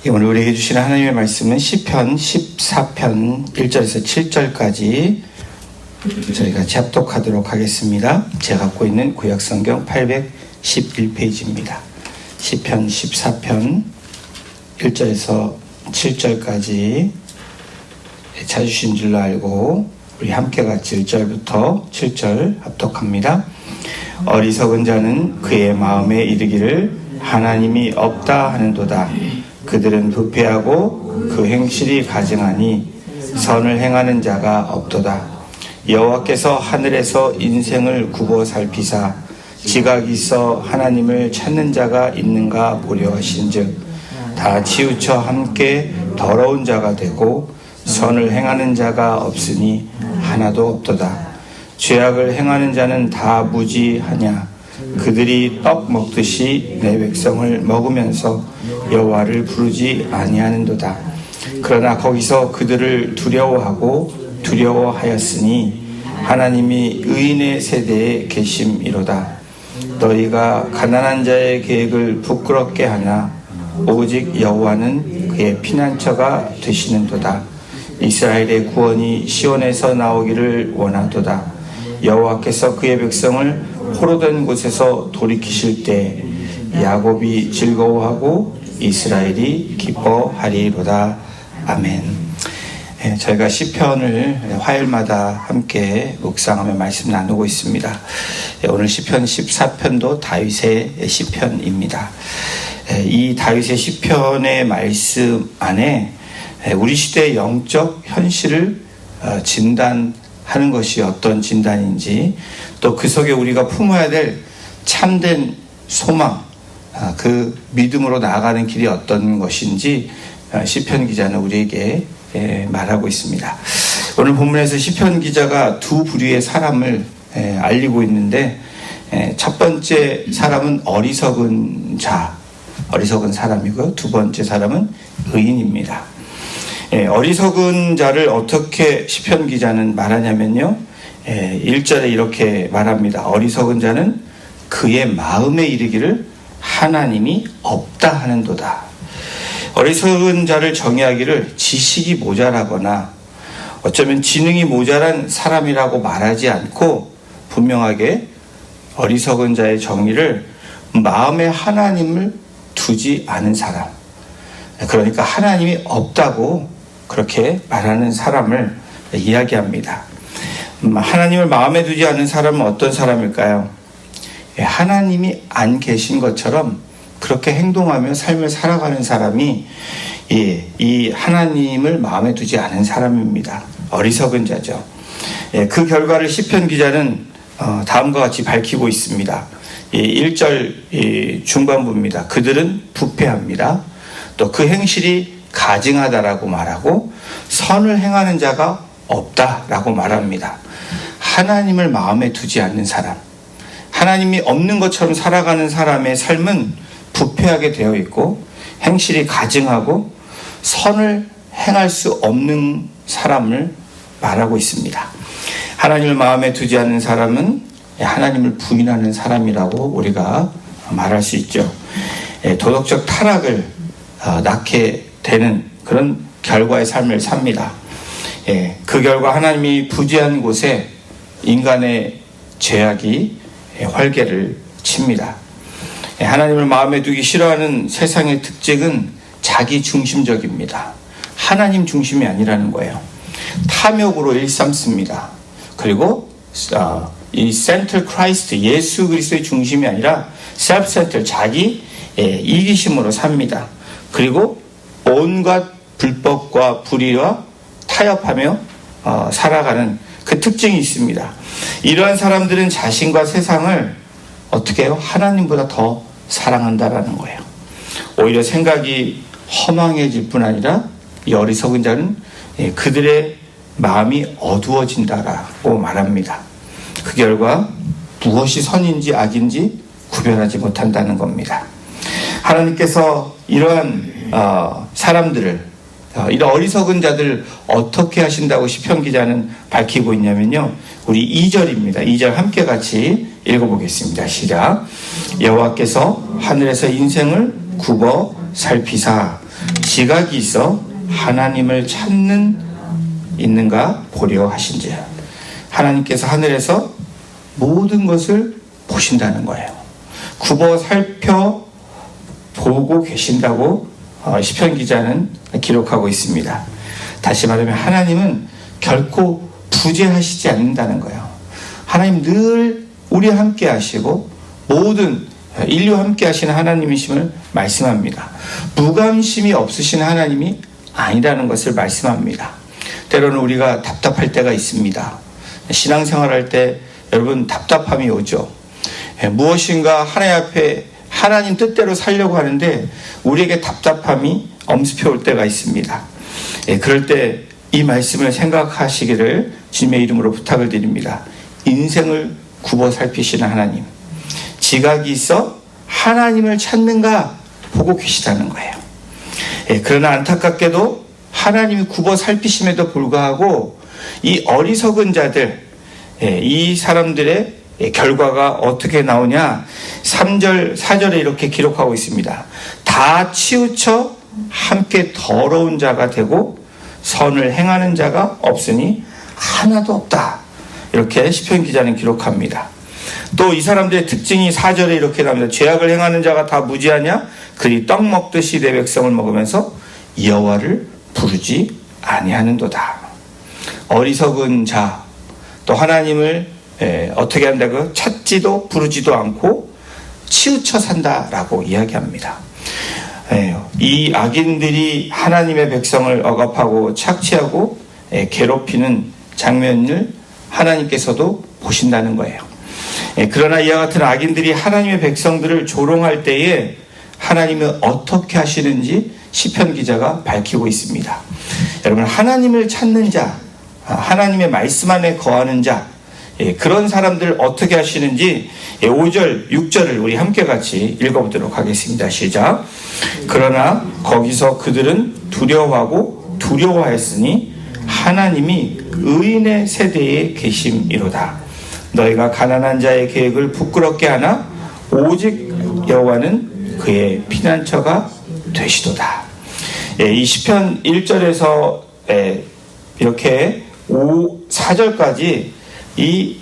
오늘 우리에게 주시는 하나님의 말씀은 시편 14편 1절에서 7절까지 저희 같이 합독하도록 하겠습니다. 제가 갖고 있는 구약성경 811페이지입니다. 시편 14편 1절에서 7절까지 찾으신 줄로 알고 우리 함께 같이 1절부터 7절 합독합니다. 어리석은 자는 그의 마음에 이르기를 하나님이 없다 하는도다. 그들은 부패하고 그 행실이 가증하니 선을 행하는 자가 없도다. 여호와께서 하늘에서 인생을 굽어 살피사 지각이 있어 하나님을 찾는 자가 있는가 보려 하신즉 다 치우쳐 함께 더러운 자가 되고 선을 행하는 자가 없으니 하나도 없도다. 죄악을 행하는 자는 다 무지하냐. 그들이 떡 먹듯이 내 백성을 먹으면서 여호와를 부르지 아니하는도다. 그러나 거기서 그들을 두려워하였으니 하나님이 의인의 세대에 계심이로다. 너희가 가난한 자의 계획을 부끄럽게 하나 오직 여호와는 그의 피난처가 되시는도다. 이스라엘의 구원이 시온에서 나오기를 원하도다. 여호와께서 그의 백성을 포로된 곳에서 돌이키실 때 야곱이 즐거워하고 이스라엘이 기뻐하리로다. 아멘. 저희가 시편을 화요일마다 함께 묵상하며 말씀 나누고 있습니다. 오늘 시편 14편도 다윗의 시편입니다. 이 다윗의 시편의 말씀 안에 우리 시대의 영적 현실을 진단하는 것이 어떤 진단인지, 또 그 속에 우리가 품어야 될 참된 소망, 그 믿음으로 나아가는 길이 어떤 것인지 시편 기자는 우리에게 말하고 있습니다. 오늘 본문에서 시편 기자가 두 부류의 사람을 알리고 있는데, 첫 번째 사람은 어리석은 사람이고요. 두 번째 사람은 의인입니다. 어리석은 자를 어떻게 시편 기자는 말하냐면요, 1절에 이렇게 말합니다. 어리석은 자는 그의 마음에 이르기를 하나님이 없다 하는도다. 어리석은 자를 정의하기를 지식이 모자라거나 어쩌면 지능이 모자란 사람이라고 말하지 않고 분명하게 어리석은 자의 정의를 마음에 하나님을 두지 않은 사람, 그러니까 하나님이 없다고 그렇게 말하는 사람을 이야기합니다. 하나님을 마음에 두지 않은 사람은 어떤 사람일까요? 하나님이 안 계신 것처럼 그렇게 행동하며 삶을 살아가는 사람이 이 하나님을 마음에 두지 않은 사람입니다. 어리석은 자죠. 그 결과를 시편 기자는 다음과 같이 밝히고 있습니다. 1절 중반부입니다. 그들은 부패합니다. 또 그 행실이 가증하다라고 말하고 선을 행하는 자가 없다라고 말합니다. 하나님을 마음에 두지 않는 사람, 하나님이 없는 것처럼 살아가는 사람의 삶은 부패하게 되어 있고 행실이 가증하고 선을 행할 수 없는 사람을 말하고 있습니다. 하나님을 마음에 두지 않는 사람은 하나님을 부인하는 사람이라고 우리가 말할 수 있죠. 도덕적 타락을 낳게 되는 그런 결과의 삶을 삽니다. 그 결과 하나님이 부재한 곳에 인간의 죄악이 활개를 칩니다. 하나님을 마음에 두기 싫어하는 세상의 특징은 자기 중심적입니다. 하나님 중심이 아니라는 거예요. 탐욕으로 일삼습니다. 그리고 이 센트럴 크라이스트, 예수 그리스도의 중심이 아니라 셀프 센터, 자기 이기심으로 삽니다. 그리고 온갖 불법과 불의와 타협하며 살아가는 그 특징이 있습니다. 이러한 사람들은 자신과 세상을 어떻게 해요? 하나님보다 더 사랑한다라는 거예요. 오히려 생각이 허망해질 뿐 아니라 이 어리석은 자는 그들의 마음이 어두워진다라고 말합니다. 그 결과 무엇이 선인지 악인지 구별하지 못한다는 겁니다. 하나님께서 이러한 사람들을, 이런 어리석은 자들 어떻게 하신다고 시편 기자는 밝히고 있냐면요, 우리 2절입니다. 2절 함께 같이 읽어보겠습니다. 시작. 여호와께서 하늘에서 인생을 굽어 살피사 지각이 있어 하나님을 찾는 있는가 보려 하신지라. 하나님께서 하늘에서 모든 것을 보신다는 거예요. 굽어 살펴 보고 계신다고 시편 기자는 기록하고 있습니다. 다시 말하면 하나님은 결코 부재하시지 않는다는 거예요. 하나님 늘 우리와 함께 하시고 모든 인류와 함께 하시는 하나님이심을 말씀합니다. 무관심이 없으신 하나님이 아니라는 것을 말씀합니다. 때로는 우리가 답답할 때가 있습니다. 신앙생활할 때 여러분 답답함이 오죠. 무엇인가 하나님 앞에 하나님 뜻대로 살려고 하는데 우리에게 답답함이 엄습해 올 때가 있습니다. 그럴 때 이 말씀을 생각하시기를 주님의 이름으로 부탁을 드립니다. 인생을 굽어 살피시는 하나님, 지각이 있어 하나님을 찾는가 보고 계시다는 거예요. 그러나 안타깝게도 하나님이 굽어 살피심에도 불구하고 이 어리석은 자들, 이 사람들의 결과가 어떻게 나오냐. 3절 4절에 이렇게 기록하고 있습니다. 다 치우쳐 함께 더러운 자가 되고 선을 행하는 자가 없으니 하나도 없다. 이렇게 시편 기자는 기록합니다. 또 이 사람들의 특징이 4절에 이렇게 나옵니다. 죄악을 행하는 자가 다 무지하냐? 그리 떡 먹듯이 내 백성을 먹으면서 여호와를 부르지 아니하는도다. 어리석은 자, 또 하나님을 어떻게 한다고? 찾지도 부르지도 않고 치우쳐 산다라고 이야기합니다. 이 악인들이 하나님의 백성을 억압하고 착취하고 괴롭히는 장면을 하나님께서도 보신다는 거예요. 그러나 이와 같은 악인들이 하나님의 백성들을 조롱할 때에 하나님이 어떻게 하시는지 시편 기자가 밝히고 있습니다. 여러분, 하나님을 찾는 자, 하나님의 말씀 안에 거하는 자, 그런 사람들 어떻게 하시는지 5절, 6절을 우리 함께 같이 읽어보도록 하겠습니다. 시작. 그러나 거기서 그들은 두려워하고 두려워하였으니 하나님이 의인의 세대에 계심이로다. 너희가 가난한 자의 계획을 부끄럽게 하나 오직 여호와는 그의 피난처가 되시도다. 이 시편 1절에서 이렇게 4절까지 이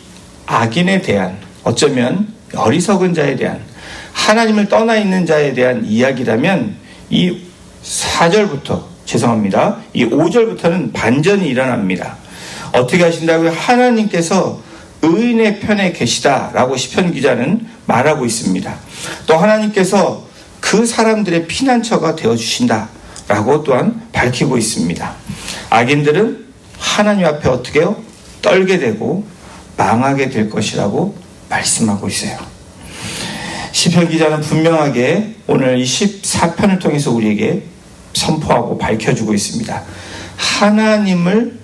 악인에 대한, 어쩌면 어리석은 자에 대한, 하나님을 떠나 있는 자에 대한 이야기라면 이 4절부터, 죄송합니다, 이 5절부터는 반전이 일어납니다. 어떻게 하신다고요? 하나님께서 의인의 편에 계시다라고 시편 기자는 말하고 있습니다. 또 하나님께서 그 사람들의 피난처가 되어주신다라고 또한 밝히고 있습니다. 악인들은 하나님 앞에 어떻게 해요? 떨게 되고 망하게 될 것이라고 말씀하고 있어요. 시편 기자는 분명하게 오늘 이 14편을 통해서 우리에게 선포하고 밝혀주고 있습니다. 하나님을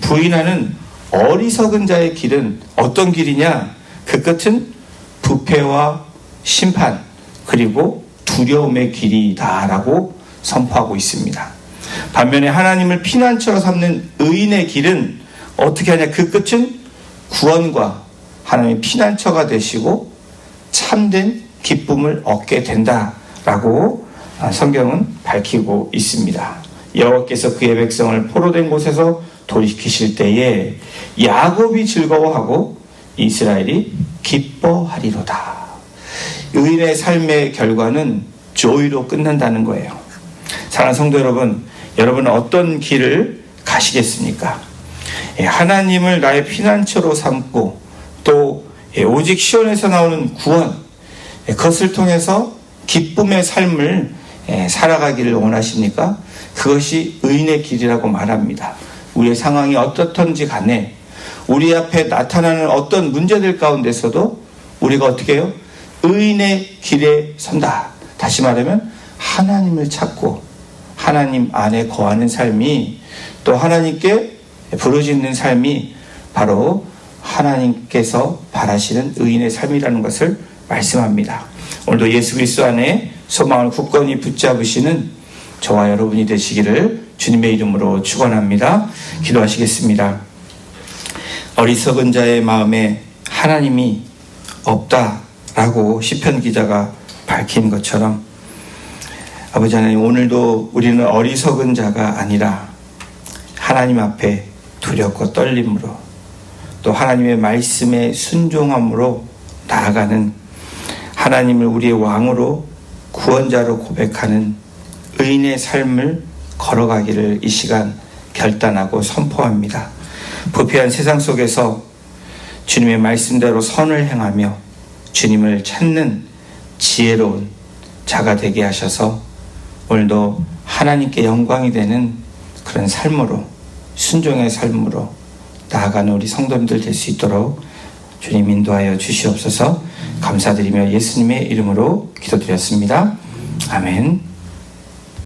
부인하는 어리석은 자의 길은 어떤 길이냐? 그 끝은 부패와 심판 그리고 두려움의 길이다라고 선포하고 있습니다. 반면에 하나님을 피난처로 삼는 의인의 길은 어떻게 하냐? 그 끝은 구원과 하나님의 피난처가 되시고 참된 기쁨을 얻게 된다라고 성경은 밝히고 있습니다. 여호와께서 그의 백성을 포로된 곳에서 돌이키실 때에 야곱이 즐거워하고 이스라엘이 기뻐하리로다. 의인의 삶의 결과는 조의로 끝난다는 거예요. 사랑하는 성도 여러분, 여러분은 어떤 길을 가시겠습니까? 하나님을 나의 피난처로 삼고 또 오직 시온에서 나오는 구원, 그것을 통해서 기쁨의 삶을 살아가기를 원하십니까? 그것이 의인의 길이라고 말합니다. 우리의 상황이 어떻든지 간에 우리 앞에 나타나는 어떤 문제들 가운데서도 우리가 어떻게 해요? 의인의 길에 선다. 다시 말하면 하나님을 찾고 하나님 안에 거하는 삶이, 또 하나님께 부르짖는 삶이 바로 하나님께서 바라시는 의인의 삶이라는 것을 말씀합니다. 오늘도 예수 그리스도 안에 소망을 굳건히 붙잡으시는 저와 여러분이 되시기를 주님의 이름으로 축원합니다. 기도하시겠습니다. 어리석은 자의 마음에 하나님이 없다라고 시편 기자가 밝힌 것처럼 아버지 하나님, 오늘도 우리는 어리석은 자가 아니라 하나님 앞에 두렵고 떨림으로 또 하나님의 말씀에 순종함으로 나아가는, 하나님을 우리의 왕으로 구원자로 고백하는 의인의 삶을 걸어가기를 이 시간 결단하고 선포합니다. 부패한 세상 속에서 주님의 말씀대로 선을 행하며 주님을 찾는 지혜로운 자가 되게 하셔서 오늘도 하나님께 영광이 되는 그런 삶으로, 순종의 삶으로 나아가는 우리 성도님들 될 수 있도록 주님 인도하여 주시옵소서. 감사드리며 예수님의 이름으로 기도드렸습니다. 아멘.